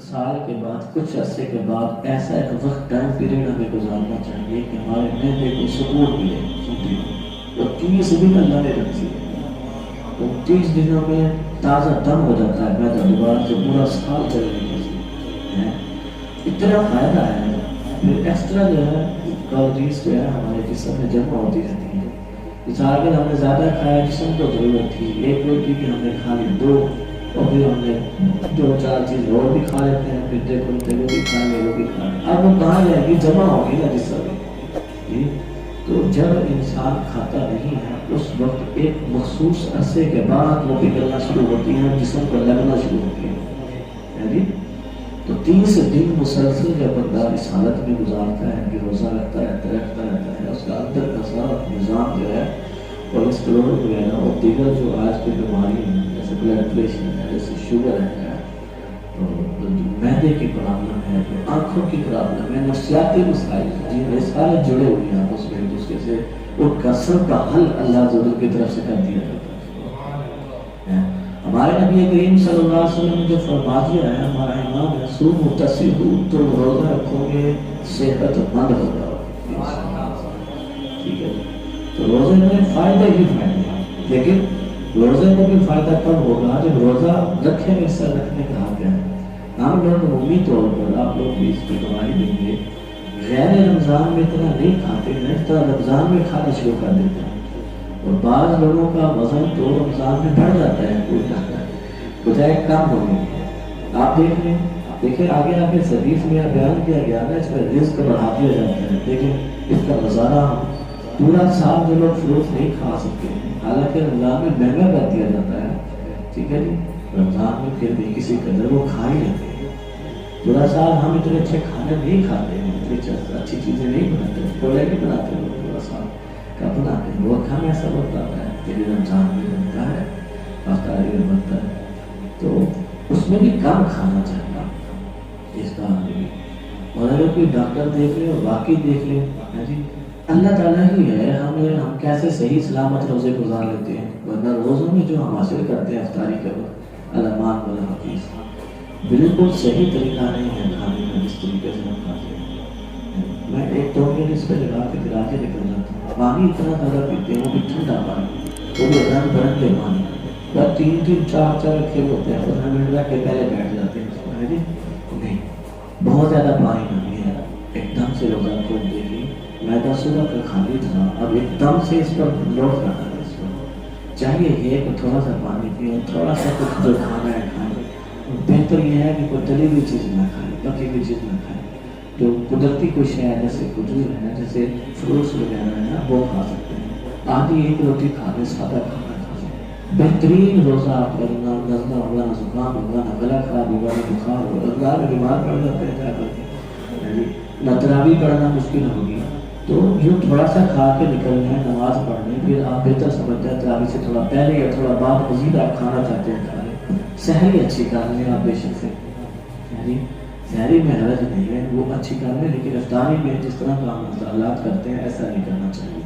سال کے بعد کچھ عرصے کے بعد ایسا ایک وقت ٹائم پیریڈ ہمیں گزارنا چاہیے کہ ہمارے معدے کو سکون ملے. سنتی ہو اور 30 دن اللہ نے رکھی ہے، تو 30 دنوں میں تازہ دم ہو جاتا ہے معدہ دوبارہ سے پورا سال چلنے کے لیے. اتنا فائدہ ہے. پھر ایکسٹرا جو ہے کیلوریز جو ہے ہمارے جسم میں جمع ہوتی رہتی ہے. مثال کے ہم نے زیادہ کھایا، جسم کو ضرورت تھی ایک روٹی کی، ہم نے کھا لی 2، اور پھر ہم نے 2-4 چیز اور بھی کھا لیتے ہیں، پھر دیکھو وہ بھی کھا لیں وہ بھی کھا لیں، اب وہ کہاں جائے گی؟ جمع ہوگی نا جسم میں. تو جب انسان کھاتا نہیں ہے اس وقت ایک مخصوص عرصے کے بعد وہ پگھلنا شروع ہوتی ہے، جسم کو لگنا شروع ہوتی ہے. تو 30 دن مسلسل جب بندہ اس حالت میں گزارتا ہے کہ روزہ رکھتا رہتا ہے، اس کا اندر کا سارا نظام جو ہے کولیسٹرول وغیرہ اور دیگر جو آج کی بیماری ہیں جیسے بلڈ پریشر ہے، جیسے شوگر ہے، معدے کی پرابلم ہے، آنکھوں کی پرابلم ہے، نفسیاتی مسائل ہیں، یہ سارے جڑے ہوئے ہیں آپس میں ایک دوسرے سے. ان کا سب کا حل اللہ ضرور کی طرف سے کر دیا جاتا ہے. ہمارے نبی کریم صلی اللہ علیہ وسلم نے جو فرما دیا ہے، ہمارا امام ہے صوموا تصحوا، تو روزہ رکھو گے صحت مند ہو جاؤ. ٹھیک ہے، تو روزے میں فائدے ہی فائدے ہیں، لیکن روزے میں بھی فائدہ کب ہوگا جب روزہ رکھے میں سر رکھنے کا حق ہے. ہم لوگ عمومی طور پر، آپ لوگ بھی اس کی گواہی دیں گے، غیر رمضان میں اتنا نہیں کھاتے ہیں جتنا رمضان میں کھانا شروع کر دیتے ہیں. اور بعض لوگوں کا وزن تو رمضان میں بڑھ جاتا ہے، بجائے کم ہونے کی. آپ دیکھ لیں، دیکھیں آگے آگے حدیث میں بیان کیا گیا ہے اس میں رزق بڑھا دیا جاتا ہے، لیکن اس کا نظارہ پورا سال جو لوگ فروٹ نہیں کھا سکتے ہیں، حالانکہ رمضان میں مہنگا کر دیا جاتا ہے. ٹھیک ہے جی، رمضان میں پھر بھی کسی قدر وہ کھا ہی لیتے ہیں. پورا سال ہم اتنے اچھے کھانے نہیں کھاتے ہیں، اتنی اچھی چیزیں نہیں بناتے، پورے نہیں بناتے ہیں. پورا سال کیا بناتے ہیں؟ وہ کھانا ایسا بنتا ہے کہ رمضان میں بنتا ہے، افطاری میں بنتا ہے، تو اس میں بھی کم کھانا چاہیے اس کا. اور اگر کوئی ڈاکٹر دیکھ لے اور باقی دیکھ لے، جی اللہ تعالیٰ ہی ہے، ہم کیسے صحیح سلامت روزے گزار لیتے ہیں. ورنہ روزوں میں جو ہم حاصل کرتے ہیں افطاری کے وقت علمان والا حدیث بالکل صحیح طریقہ نہیں ہے کھانے کا جس طریقے سے ہم کھاتے ہیں. میں ایک 2 منٹ اس پہ لگا کے پھر آگے نکل جاتا ہوں. پانی اتنا زیادہ پیتے ہیں، وہ بھی ٹھنڈا پانی، وہ بھی رنگ برنگے پانی، بس 3-3 4 رکھے ہوتے ہیں، 15 منٹ رکھ کے پہلے بیٹھ جاتے ہیں. نہیں، بہت زیادہ پانی نہیں ہے. ایک دم سے روزہ کھول دے گی، معدہ صبح کا خالی تھا، اب ایک دم سے اس پر لوٹ رہا ہے. اس پر چاہیے یہ کہ تھوڑا سا پانی پیے، تھوڑا سا کچھ جو کھانا ہے کھائیں. بہتر یہ ہے کہ کوئی تلی ہوئی چیز نہ کھائیں، پکی ہوئی چیز نہ کھائیں. جو قدرتی کچھ ہے جیسے کھجور ہے، جیسے فروٹس وغیرہ ہے نا، وہ کھا سکتے ہیں. آدھی ایک روٹی کھا کے سادہ کھانا کھا لیں. بہترین روزہ آپ کا نہ نزلہ ہوگا، نہ زکام ہوگا، نہ گلا خراب ہوگا، نہ بخار ہوگا. اللہ میں بیمار پڑ جاتے ہیں کیا کرتے ہیں، نہ تراویح پڑھنا مشکل ہوگی. تو جو تھوڑا سا کھا کے نکلنا ہے نماز پڑھنے، پھر آپ بہتر سمجھتے ہیں تراویح سے تھوڑا پہلے یا تھوڑا بعد مزید آپ کھانا چاہتے ہیں کھا لیں. سحری اچھی کر لیں آپ بے شک سے، سحری میں حرج نہیں ہے، وہ اچھی کر لیں، لیکن افطاری میں جس طرح کا ہم مطالعات کرتے ہیں ایسا نہیں کرنا چاہیے.